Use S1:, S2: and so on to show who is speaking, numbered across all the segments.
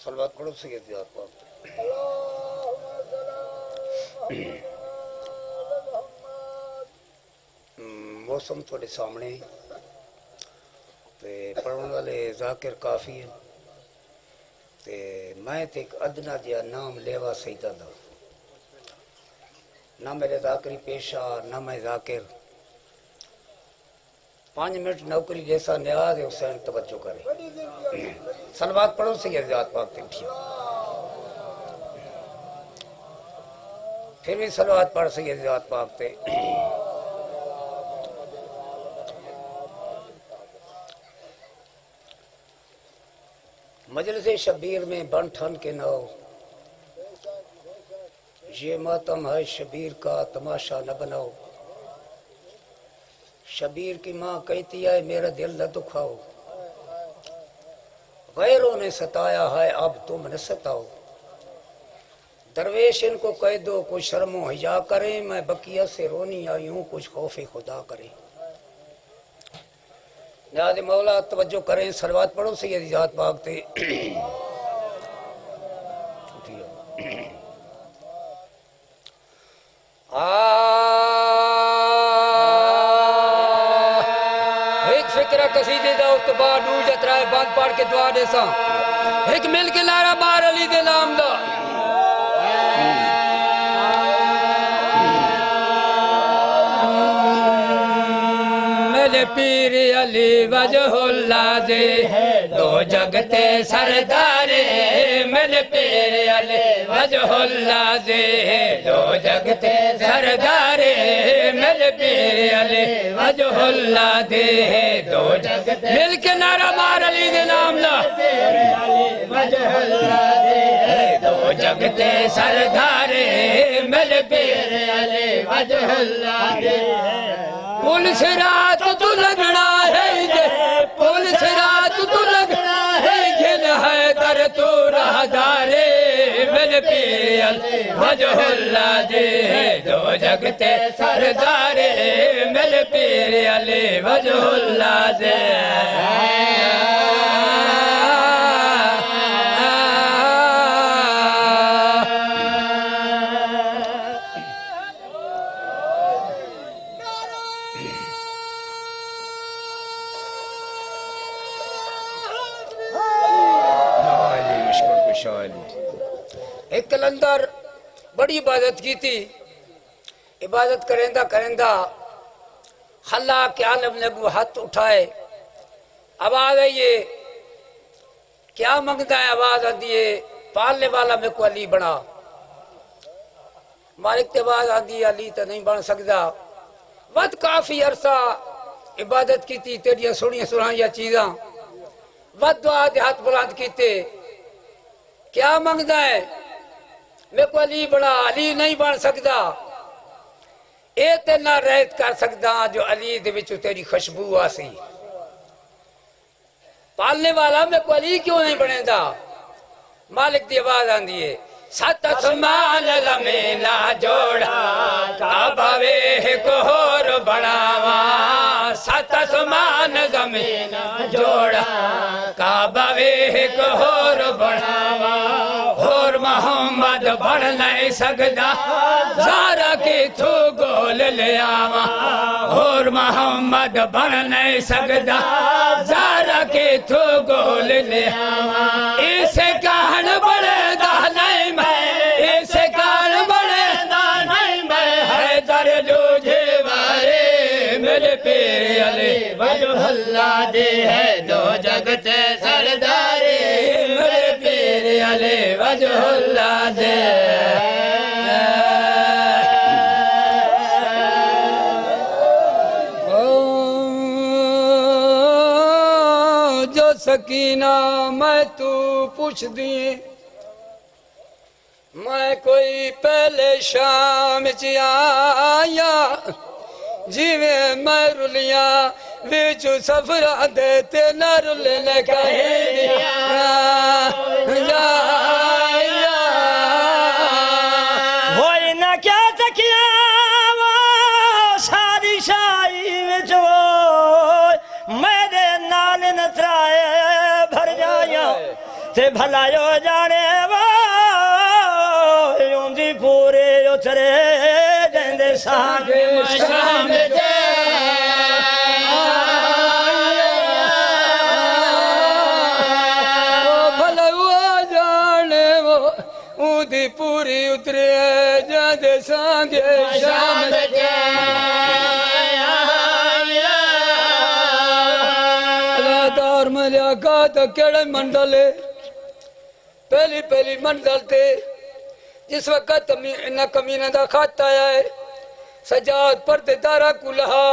S1: सलवात पढ़ो सैयद आप मौसम थोड़े सामने ते पढ़ने वाले जाकिर काफ़ी है ते मैं ते एक अदना जिहा नाम लेवा सईदा दा ना मेरे जाकिरी पेशा ना मैं जाकिर 5 मिनट नौकरी जैसा न्याज हुसैन तवज्जो करे सलवात पढ़ो सैयद ज़ात पाक ते ठीक फिर भी सलवात पढ़ सैयद ज़ात पाक ते मजलिस शबीर में बन ठन के नौ ये मातम है शबीर का तमाशा न बनाओ शबीर की माँ कहती है मेरा दिल न दुखाओ गैरों ने सताया है अब तुम न सताओ दरवेश इनको कह दो कुछ शर्मो हया करे मैं बकिया से रोनी आई हूँ कुछ खौफे खुदा करे न्याज मौला तवज्जो करें सलवात पढ़ो सैयद ज़ात पाक ते एक फिक्र कसीदे दा उस तो बाद दू जतरा बंद पढ़ के दुआ दे सा एक मिल के लारा बार अली दे नाम दा मेरे पीर अली वजहुल्ला दे दो जगते सरदारे मेरे पीर अली वजहुल्ला दे दो जगते सरदारे मेरे पीर अली वजहुल्ला दे दो जगते मिल के नारा मार अली दे नाम ला वजहुल्ला दे दो जगते सरदारे मेरे पीर अली वजहुल्ला दे पुलिस रात तू लगना है जे पुलिस रात तू लगना है घिन है कर तू राहदारे मेरे पीर वजहुल्ला दे दो जगते सरदारे मेरे पीर अली वजहुल्ला दे एक कलंदर बड़ी इबादत की थी इबादत करेंदा करेंदा हल्ला के आलम ने वो हाथ उठाए आवाज आई है क्या मंगता है आवाज आती है पालने वाला मेरे को अली बना मालिक ते आवाज आती है अली तो नहीं बन सकता वत काफी अरसा इबादत की थी तेरिया सोनिया सुनाइया चीजा वत दुआ दे हाथ बुलंद कीते क्या मंगता है मेरे को अली बड़ा अली नहीं बन सकता ये ते ना रहत कर सकता जो अली दे विच तेरी खुशबू आसी पालने वाला मेरे को अली क्यों नहीं बनेगा मालिक की आवाज आंदी है सत आसमान ज़मीना जोड़ा काबा वे को होर बनावा सत आसमान ज़मीना जोड़ा काबा वे को होर बनावा होर मोहम्मद बन नहीं सकता ज़ारा की थू गोल ले आवा होर मोहम्मद बन नहीं सकता ज़ारा की थू गोल ले आवा इसे कहन बड़े नहीं मैं इसे कहन बड़े नहीं मैं हैदर लूझे वारे मेरे पीर अली वजहुल्ला दे है दो जगते सरदारे मेरे पीर अली वजहुल्ला दे जो सकीना मैं तू पूछ दिए मैं कोई पहले शाम च आया जिवे मैं रुलिया बिचू सफरा देते न रुले न कहे
S2: होई न क्या तकिया सारी शाही विच मेरे नाल नतराए भर जाया ते भलायो जाने वो ऊंदी पूरे उतरे देंदे सागे शाम दे
S1: ऊंदी पूरी उतरे जादे सांगे शाम दे अदादार मलिया का तो केड़े मंडल है पहली पहली मंडल थे जिस वक्त न कमीने का खत आया है सजाद पर्देदारा कुल्हा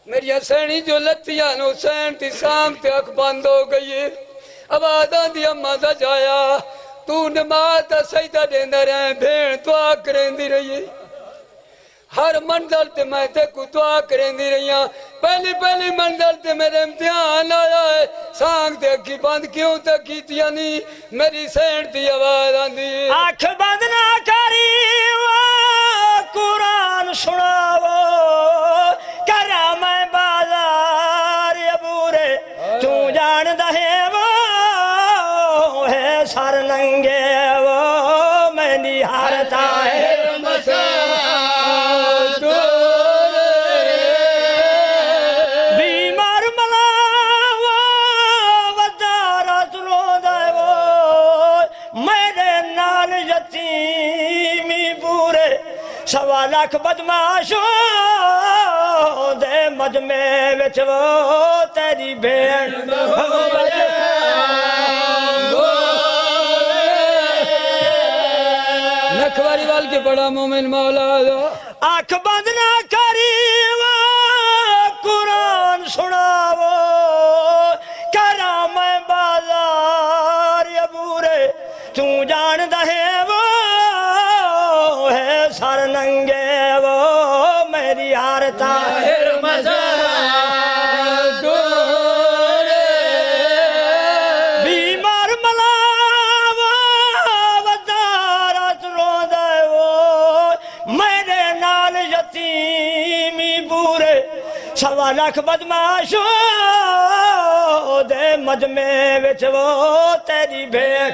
S1: मेरी सैनी जो लत्तियां हुसैन की शाम ते अख बंद हो गई है आवाज आंदी अम्मा दा जाया तू नमाज दा सजदा देंदा रहे भेण दुआ करेंदी रही हर मंजिल ते मैं ते को दुआ करेंदी रही पहली पहली मंजिल ते मेरे इम्तिहान आया है सांग ते अखी बंद क्यों तक कीतियां नहीं मेरी सैन दी आवाज आंदी
S2: आंख बंद ना करी वो कुरान सुनावो करा मैं बाजार अबूरे तू जान दहे वो है सर नंगे वो मैं निहारता है बीमार मलावा वदारा तुलो देवो मेरे नाल यतीमी पूरे 1.25 लाख बदमाशों दे मजमे विच वो तेरी भेण
S1: नखवारी वाल के बड़ा मोमिन मौला
S2: आंख बंद ना करी वो कुरान सुनावो करा मैं बाजार अबूरे तू जान दहे वो है सर नंगे वो मेरी हारता बीमार मलावा वदारा तुलो देवो मेरे नाल यतीमी पूरे 1.25 लाख बदमाशों दे मजमे विच वो तेरी भेण